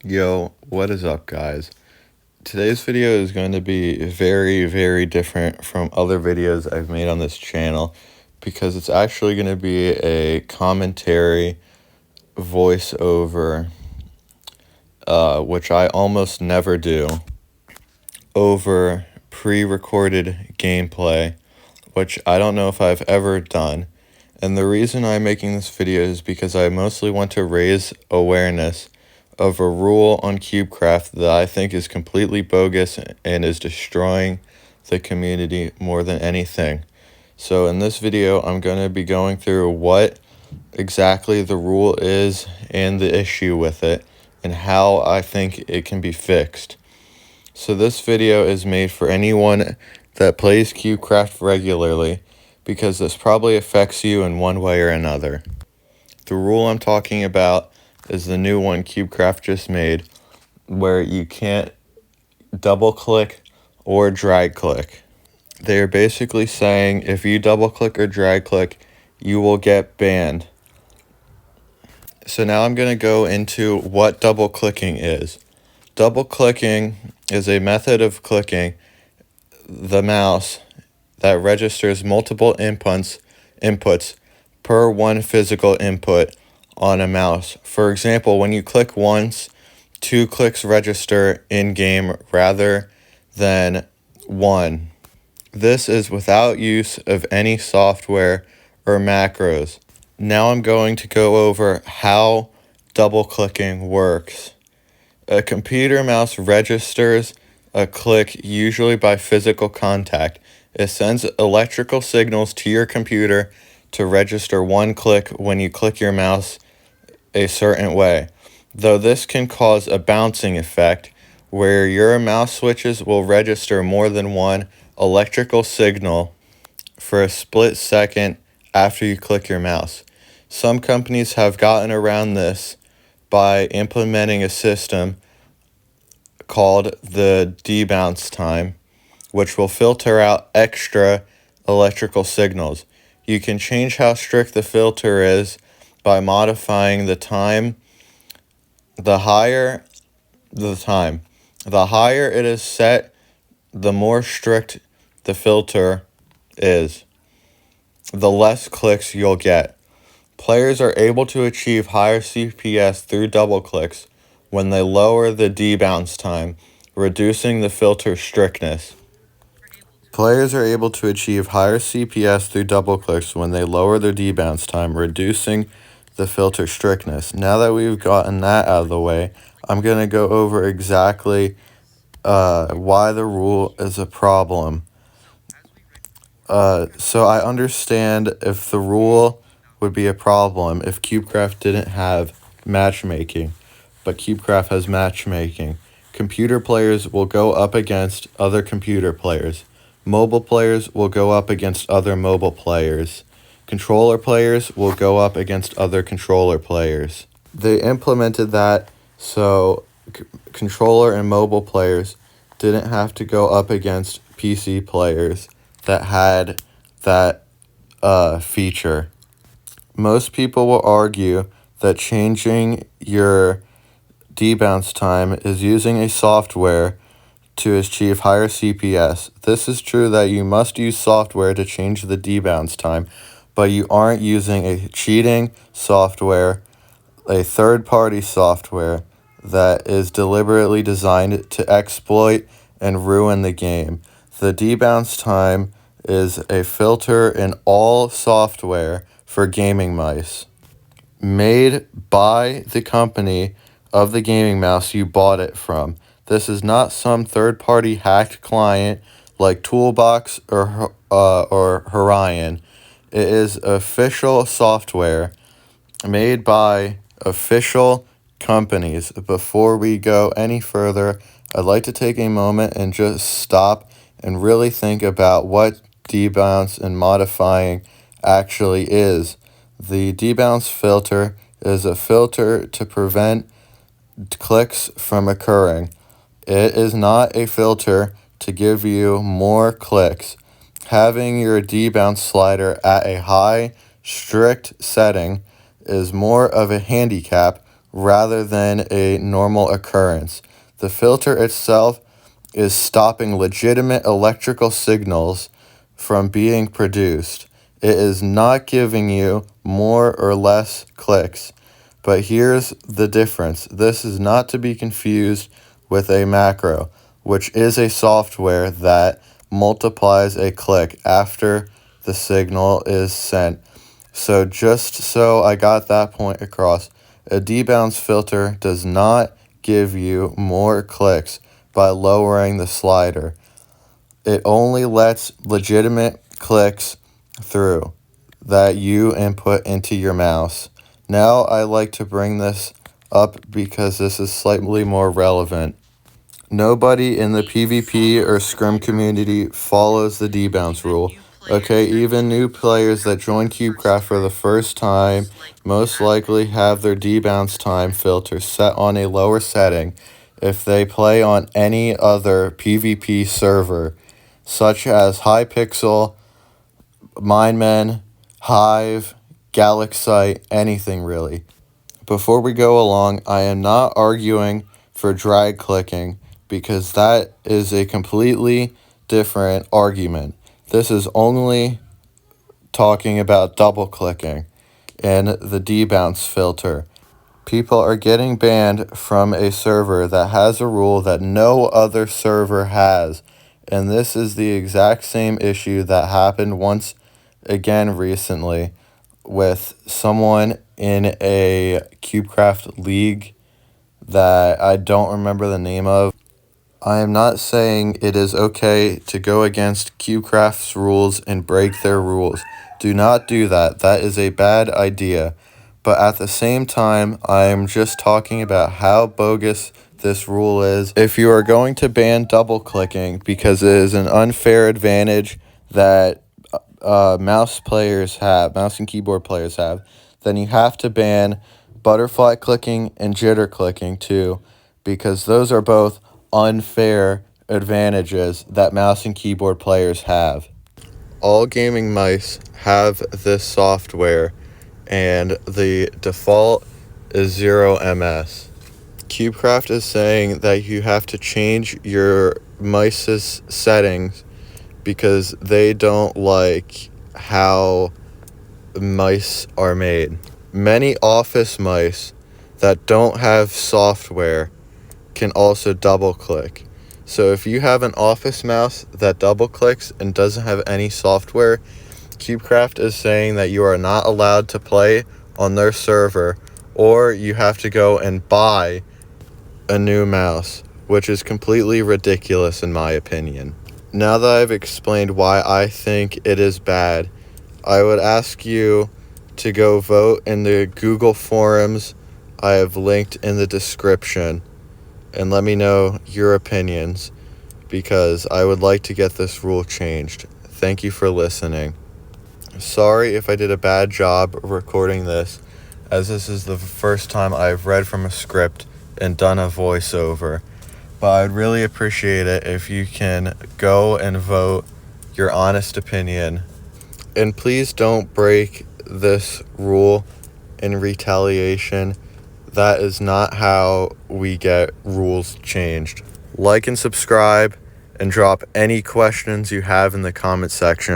Yo, what is up, guys? Today's video is going to be very, very different from other videos I've made on this channel because it's actually going to be a commentary voiceover, which I almost never do, over pre-recorded gameplay, which I don't know if I've ever done. And the reason I'm making this video is because I mostly want to raise awareness of a rule on CubeCraft that I think is completely bogus and is destroying the community more than anything. So in this video, I'm going to be going through what exactly the rule is and the issue with it and how I think it can be fixed. So this video is made for anyone that plays CubeCraft regularly because this probably affects you in one way or another. The rule I'm talking about is the new one CubeCraft just made, where you can't double click or drag click. They're basically saying if you double click or drag click, you will get banned. So now I'm going to go into what double clicking is. Double clicking is a method of clicking the mouse that registers multiple inputs per one physical input on a mouse. For example, when you click once, 2 clicks register in-game rather than 1. This is without use of any software or macros. Now I'm going to go over how double-clicking works. A computer mouse registers a click usually by physical contact. It sends electrical signals to your computer to register one click when you click your mouse a certain way, though this can cause a bouncing effect where your mouse switches will register more than one electrical signal for a split second after you click your mouse. Some companies have gotten around this by implementing a system called the Debounce time, which will filter out extra electrical signals. You can change how strict the filter is by modifying the time. The higher it is set, the more strict the filter is, the less clicks you'll get. Players are able to achieve higher CPS through double clicks when they lower the debounce time, reducing the filter strictness. Players are able to achieve higher CPS through double clicks when they lower their debounce time, reducing the filter strictness. Now that we've gotten that out of the way, I'm going to go over exactly why the rule is a problem. So I understand if the rule would be a problem if CubeCraft didn't have matchmaking, but CubeCraft has matchmaking. Computer players will go up against other computer players. Mobile players will go up against other mobile players. Controller players will go up against other controller players. They implemented that so controller and mobile players didn't have to go up against PC players that had that feature. Most people will argue that changing your debounce time is using a software to achieve higher CPS. This is true that you must use software to change the debounce time, but you aren't using a cheating software, a third-party software that is deliberately designed to exploit and ruin the game. The debounce time is a filter in all software for gaming mice, made by the company of the gaming mouse you bought it from. This is not some third-party hacked client like Toolbox or Horion. It is official software made by official companies. Before we go any further, I'd like to take a moment and just stop and really think about what debounce and modifying actually is. The debounce filter is a filter to prevent clicks from occurring. It is not a filter to give you more clicks. Having your debounce slider at a high, strict setting is more of a handicap rather than a normal occurrence. The filter itself is stopping legitimate electrical signals from being produced. It is not giving you more or less clicks. But here's the difference. This is not to be confused with a macro, which is a software that multiplies a click after the signal is sent. So just so I got that point across, a debounce filter does not give you more clicks by lowering the slider. It only lets legitimate clicks through that you input into your mouse. Now I like to bring this up because this is slightly more relevant. Nobody in the PvP or Scrim community follows the debounce rule. Okay, even new players that join CubeCraft for the first time most likely have their debounce time filter set on a lower setting if they play on any other PvP server, such as Hypixel, Mindmen, Hive, Galaxite, anything really. Before we go along, I am not arguing for drag clicking because that is a completely different argument. This is only talking about double clicking and the debounce filter. People are getting banned from a server that has a rule that no other server has. And this is the exact same issue that happened once again recently with someone in a CubeCraft league that I don't remember the name of. I am not saying it is okay to go against CubeCraft's rules and break their rules. Do not do that. That is a bad idea. But at the same time, I am just talking about how bogus this rule is. If you are going to ban double clicking because it is an unfair advantage that mouse and keyboard players have, then you have to ban butterfly clicking and jitter clicking too, because those are both unfair advantages that mouse and keyboard players have. All gaming mice have this software, and the default is 0 ms. CubeCraft is saying that you have to change your mice's settings because they don't like how mice are made. Many office mice that don't have software can also double click. So if you have an office mouse that double clicks and doesn't have any software, CubeCraft is saying that you are not allowed to play on their server, or you have to go and buy a new mouse, which is completely ridiculous in my opinion. Now that I've explained why I think it is bad, I would ask you to go vote in the Google forums I have linked in the description and let me know your opinions, because I would like to get this rule changed. Thank you for listening. Sorry if I did a bad job recording this, as this is the first time I've read from a script and done a voiceover. But I'd really appreciate it if you can go and vote your honest opinion. And please don't break this rule in retaliation. That is not how we get rules changed. Like and subscribe, and drop any questions you have in the comment section.